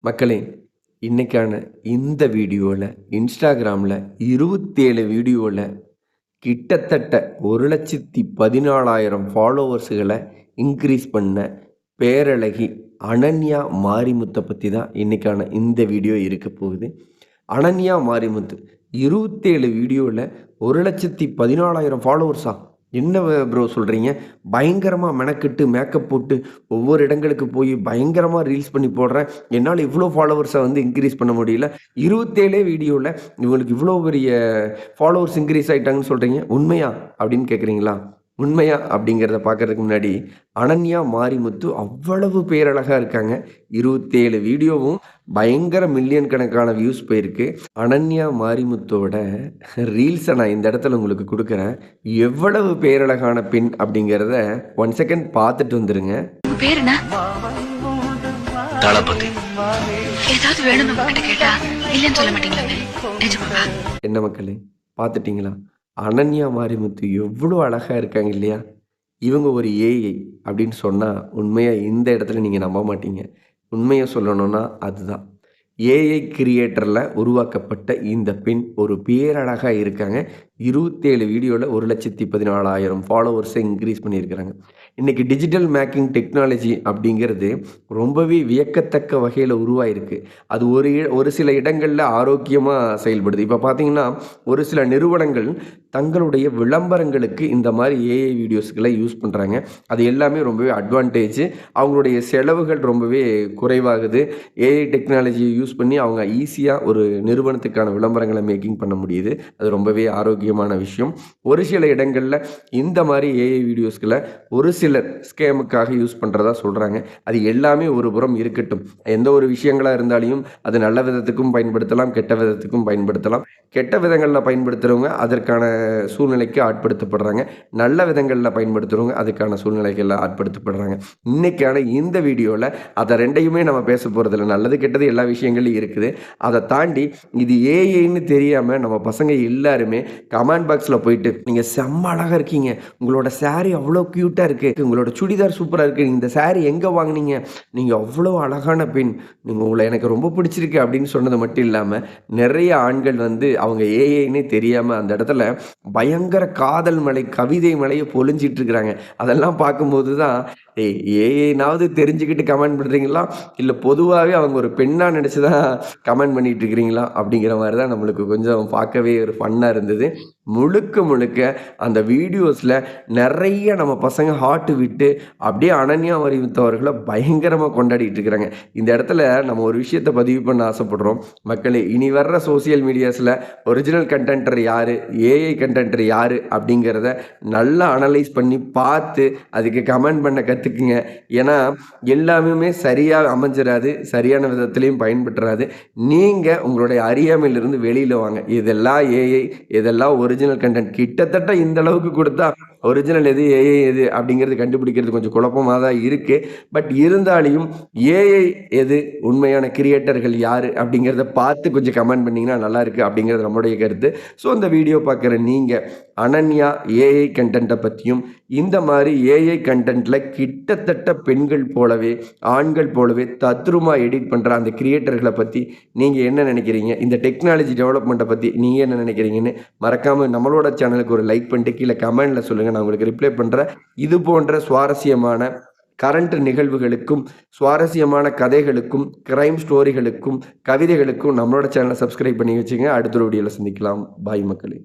மக்களே, இன்னைக்கான இந்த வீடியோல இன்ஸ்டாகிராம்ல 27 வீடியோல கிட்டத்தட்ட 1,14,000 ஃபாலோவர்ஸ்கள இன்க்ரீஸ் பண்ண பேரழகி அனன்யா மாரிமுத்த பத்தி தான் இன்னைக்கான இந்த வீடியோ இருக்க போகுது. அனன்யா மாரிமுத்து 27 வீடியோல 1,14,000 ஃபாலோவர்ஸா? என்ன ப்ரோ சொல்றீங்க? பயங்கரமா மெனக்கெட்டு மேக்கப் போட்டு ஒவ்வொரு இடங்களுக்கு போய் பயங்கரமா ரீல்ஸ் பண்ணி போடுறேன். என்னால இவ்ளோ ஃபாலோவர்ஸ இன்கிரீஸ் பண்ண முடியல. 27 வீடியோல இவங்களுக்கு இவ்ளோ பெரிய ஃபாலோவர்ஸ் இன்கிரீஸ் ஆயிட்டாங்கன்னு சொல்றீங்க. உண்மையா? அப்படின்னு கேட்குறீங்களா? உண்மையா? அப்படிங்கிறத பார்க்கறதுக்கு முன்னாடி, அனன்யா மாரிமுத்து அவ்வளவு பேரழகா இருக்காங்க. 27 வீடியோவும் பயங்கர மில்லியன் கணக்கான வியூஸ் போயிருக்கு. அனன்யா மாரிமுத்தோட ரீல்ஸ நான் இந்த இடத்துல உங்களுக்கு குடுக்குறேன். எவ்வளவு பேரழகான பெண் அப்படிங்கிறத 1 செகண்ட் பார்த்துட்டு வந்துருங்க. உங்க பேர் என்ன? தளபதி. ஏதாவது வேணும்னு உங்ககிட்ட கேட்டா இல்லன்னு சொல்ல மாட்டீங்களா? நிஜமாவா? என்ன மக்களே, பார்த்துட்டீங்களா? அனன்யா மாரிமுத்து எவ்வளோ அழகா இருக்காங்க இல்லையா? இவங்க ஒரு ஏஐ அப்படின்னு சொன்னா, உண்மையா இந்த இடத்துல நீங்க நம்ப மாட்டீங்க. உண்மைய சொல்லணும்னா அதுதான். ஏஐ கிரியேட்டர்ல உருவாக்கப்பட்ட இந்த பெண் ஒரு பேரழகா இருக்காங்க. 27 வீடியோல 1,14,000 ஃபாலோவர்ஸ இன்க்ரீஸ் பண்ணியிருக்கிறாங்க. இன்னைக்கு டிஜிட்டல் மேக்கிங் டெக்னாலஜி அப்படிங்கிறது ரொம்பவே வியக்கத்தக்க வகையில உருவாயிருக்கு. அது ஒரு சில இடங்கள்ல ஆரோக்கியமா செயல்படுது. இப்ப பார்த்தீங்கன்னா, ஒரு சில நிறுவனங்கள் தங்களுடைய விளம்பரங்களுக்கு இந்த மாரி ஏஐ வீடியோஸ்கள யூஸ் பண்றாங்க. அது எல்லாமே ரொம்பவே அட்வான்டேஜ். அவங்களுடைய செலவுகள் ரொம்பவே குறைவாகுது. ஏஐ டெக்னாலஜிய யூஸ் பண்ணி அவங்க ஈஸியா ஒரு நிறுவனத்துக்கான விளம்பரங்கள மேக்கிங் பண்ண முடியுது. அது ரொம்பவே ஆரோக்கியமான விஷயம். ஒரு சில இடங்கள்ல இந்த மாரி ஏஐ வீடியோஸ்கள ஒரு சிலர் ஸ்கேமுக்காக யூஸ் பண்றதா சொல்றாங்க. அது எல்லாமே ஒரு புறம் இருக்கட்டும். எந்த ஒரு விஷயங்களா இருந்தாலும் அது நல்ல விதத்துக்கும் பயன்படுத்தலாம், கெட்ட விதத்துக்கும் பயன்படுத்தலாம். கெட்ட விதங்கள்ல பயன்படுத்துறவங்க அதற்கான சூழ்நிலைக்கு ஆட்படுத்தப்படுறாங்க. நல்ல விதங்கள்ல பயன்படுத்துறவங்க அதுக்கான சூழ்நிலைகள்ல ஆட்படுத்தப்படுறாங்க. இன்னைக்கான இந்த வீடியோல அத 2யுமே நம்ம பேச போறதில்ல. நல்லது, கெட்டது எல்லா விஷயங்கள்லயும் இருக்குது. அத தாண்டி இது ஏஐன்னு தெரியாம நம்ம பசங்க எல்லாருமே கமெண்ட் பாக்ஸ்ல போயிட்டு, "நீங்க செம்ம அழகா இருக்கீங்க. உங்களோட சாரி அவ்ளோ கியூட்டா இருக்கு. உங்களோட சுடிதார் சூப்பரா இருக்கு. இந்த சாரி எங்க வாங்குனீங்க? நீங்க அவ்ளோ அழகான பெண். உங்கள எனக்கு ரொம்ப பிடிச்சிருக்கு." அப்படின்னு சொன்னது மட்டும் இல்லாம, நெறைய ஆண்கள் அவங்க ஏஐன்னே தெரியாம அந்த இடத்துல பயங்கர காதல் மழை, கவிதை மழைய பொழிஞ்சிட்டு இருக்கிறாங்க. அதெல்லாம் பார்க்கும்போது தான், "ஏய், ஏஐனாவது தெரிஞ்சுக்கிட்டு கமெண்ட் பண்றீங்களா? இல்ல பொதுவாவே அவங்க ஒரு பெண்ணா நெனச்சு தான் கமெண்ட் பண்ணிட்டு இருக்கிறீங்களா?" அப்படிங்கிற மாரி தான் நம்மளுக்கு கொஞ்சம் பார்க்கவே ஒரு ஃபன்னா இருந்தது. முழுக்க முழுக்க அந்த வீடியோஸ்ல நெறைய நம்ம பசங்க ஹார்ட் விட்டு அப்படியே அனன்யா அறிவித்த அவர்கள பயங்கரமா கொண்டாடிட்டு இருக்கிறாங்க. இந்த இடத்துல நம்ம ஒரு விஷயத்த பதிவு பண்ண ஆசைப்படுறோம். மக்களே, இனி வர்ற சோசியல் மீடியாஸ்ல ஒரிஜினல் கன்டென்டர் யாரு? ஏஐ கன்டென்டர் யாரு? அப்படிங்கிறத நல்லா அனலைஸ் பண்ணி பார்த்து அதுக்கு கமெண்ட் பண்ண கத்துக்குங்க. ஏன்னா, எல்லாமுமே சரியா அமைஞ்சிராது. சரியான விதத்திலயும் பயன்பெற்றாது. நீங்க உங்களுடைய அறியாமையிலிருந்து வெளியில வாங்க. இதெல்லாம் ஏஐ, இதெல்லாம் ஒரிஜினல் கன்டென்ட். கிட்டத்தட்ட இந்த அளவுக்கு குடுத்தா ஒரிஜினல் எது, ஏஐ எது அப்படிங்கிறது கண்டுபிடிக்கிறது கொஞ்சம் குழப்பமா தான் இருக்கு. பட் இருந்தாலும் ஏஐ எது, உண்மையான கிரியேட்டர்கள் யாரு அப்படிங்கிறத பார்த்து கொஞ்சம் கமெண்ட் பண்ணீங்கன்னா நல்லா இருக்கு அப்படிங்கிறது நம்முடைய கருத்து. ஸோ இந்த வீடியோ பார்க்குற நீங்க அனன்யா ஏஐ கன்டென்ட்ட பத்தியும், இந்த மாரி ஏஐ கன்டென்ட்ல கிட்டத்தட்ட பெண்கள் போலவே, ஆண்கள் போலவே தத்ரூவமா எடிட் பண்ற அந்த கிரியேட்டர்கள பத்தி நீங்க என்ன நினைக்கிறீங்க? இந்த டெக்னாலஜி டெவலப்மெண்ட்ட பத்தி நீங்க என்ன நினைக்கிறீங்கன்னு மறக்காம நம்மளோட சேனலுக்கு ஒரு லைக் பண்ணிட்டு கீழ கமெண்ட்ல சொல்லுங்க. நான் உங்களுக்கு ரிப்ளை பண்றேன். இது போன்ற சுவாரஸ்யமான கரண்ட் நிகழ்வுகளுக்கும், சுவாரஸ்யமான கதைகளுக்கும், கிரைம் ஸ்டோரிகளுக்கும், கவிதைகளுக்கும் நம்மளோட சேனல சப்ஸ்கிரைப் பண்ணி வச்சுங்க. அடுத்த ஒரு வீடியோல சந்திக்கலாம். பாய் மக்களே.